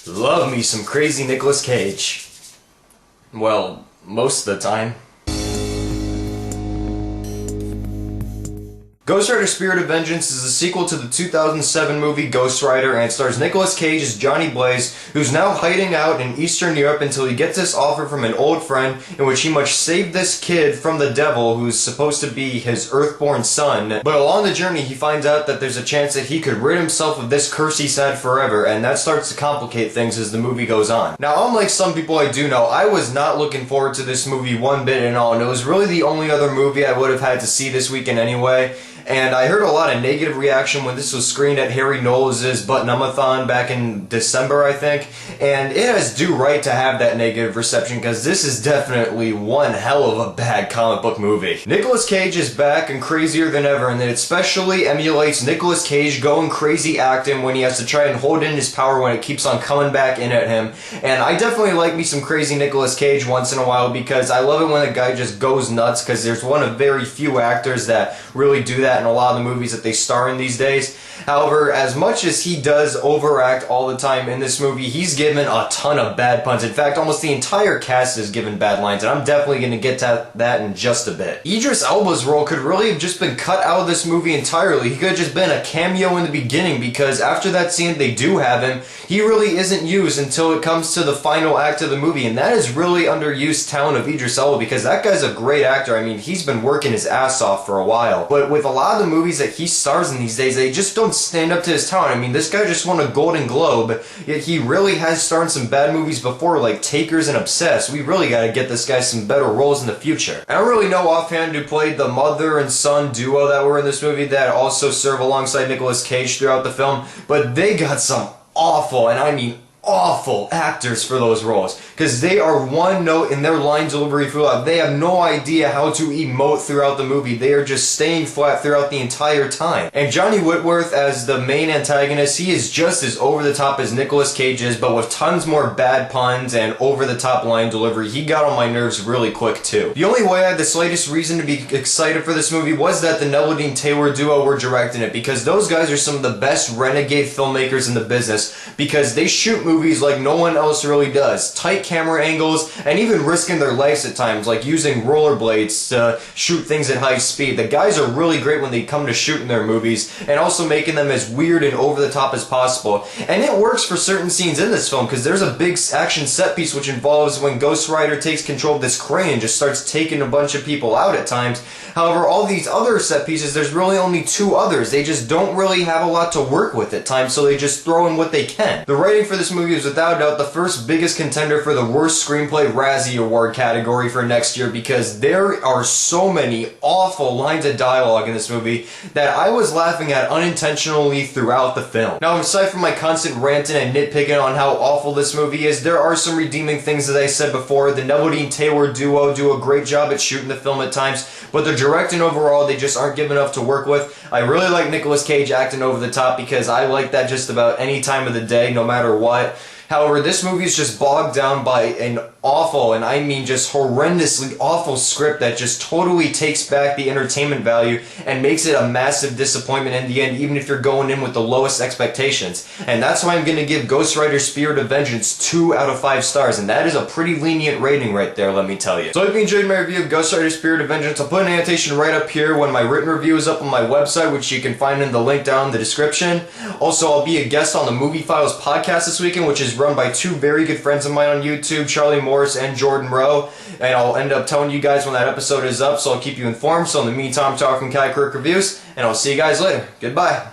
Love me some crazy Nicolas Cage. Well, most of the time. Ghost Rider Spirit of Vengeance is a sequel to the 2007 movie Ghost Rider and stars Nicolas Cage as Johnny Blaze, who's now hiding out in Eastern Europe until he gets this offer from an old friend in which he must save this kid from the devil who's supposed to be his earthborn son. But along the journey he finds out that there's a chance that he could rid himself of this curse he's had forever, and that starts to complicate things as the movie goes on. Now, unlike some people I do know, I was not looking forward to this movie one bit at all, and it was really the only other movie I would have had to see this weekend anyway. And I heard a lot of negative reaction when this was screened at Harry Knowles' Button-Umathon back in December, I think. And it has due right to have that negative reception, because this is definitely one hell of a bad comic book movie. Nicolas Cage is back and crazier than ever, and it especially emulates Nicolas Cage going crazy acting when he has to try and hold in his power when it keeps on coming back in at him. And I definitely like me some crazy Nicolas Cage once in a while, because I love it when the guy just goes nuts, because there's one of very few actors that really do that in a lot of the movies that they star in these days. However, as much as he does overact all the time in this movie, he's given a ton of bad puns. In fact, almost the entire cast is given bad lines, and I'm definitely going to get to that in just a bit. Idris Elba's role could really have just been cut out of this movie entirely. He could have just been a cameo in the beginning, because after that scene they do have him, he really isn't used until it comes to the final act of the movie, and that is really underused talent of Idris Elba, because that guy's a great actor. I mean, he's been working his ass off for a while. But with a lot of the movies that he stars in these days, they just don't stand up to his talent. I mean, this guy just won a Golden Globe, yet he really has starred in some bad movies before, like Takers and Obsessed. We really gotta get this guy some better roles in the future. I don't really know offhand who played the mother and son duo that were in this movie that also serve alongside Nicolas Cage throughout the film, but they got some awful, and I mean awful actors for those roles, because they are one note in their line delivery throughout. They have no idea how to emote throughout the movie. They are just staying flat throughout the entire time. And Johnny Whitworth as the main antagonist, he is just as over the top as Nicolas Cage is, but with tons more bad puns and over the top line delivery. He got on my nerves really quick too. The only way I had the slightest reason to be excited for this movie was that the Neveldine Taylor duo were directing it, because those guys are some of the best renegade filmmakers in the business, because they shoot movies like no one else really does. Tight camera angles, and even risking their lives at times, like using rollerblades to shoot things at high speed. The guys are really great when they come to shooting their movies, and also making them as weird and over the top as possible. And it works for certain scenes in this film, because there's a big action set piece which involves when Ghost Rider takes control of this crane and just starts taking a bunch of people out at times. However, all these other set pieces, there's really only two others. They just don't really have a lot to work with at times, so they just throw in what they can. The writing for this movie is without doubt the first biggest contender for the worst screenplay Razzie Award category for next year, because there are so many awful lines of dialogue in this movie that I was laughing at unintentionally throughout the film. Now, aside from my constant ranting and nitpicking on how awful this movie is, there are some redeeming things that I said before. The Neveldine Taylor duo do a great job at shooting the film at times, but the directing overall, they just aren't given enough to work with. I really like Nicolas Cage acting over the top, because I like that just about any time of the day, no matter what. However, this movie is just bogged down by an awful, and I mean just horrendously awful script that just totally takes back the entertainment value and makes it a massive disappointment in the end, even if you're going in with the lowest expectations. And that's why I'm going to give Ghost Rider Spirit of Vengeance 2 out of 5 stars, and that is a pretty lenient rating right there, let me tell you. So if you enjoyed my review of Ghost Rider Spirit of Vengeance, I'll put an annotation right up here when my written review is up on my website, which you can find in the link down in the description. Also, I'll be a guest on the Movie Files podcast this weekend, which is run by two very good friends of mine on YouTube, Charlie Morris and Jordan Rowe, and I'll end up telling you guys when that episode is up, so I'll keep you informed. So in the meantime, I'm talking CaliCritic Reviews, and I'll see you guys later. Goodbye.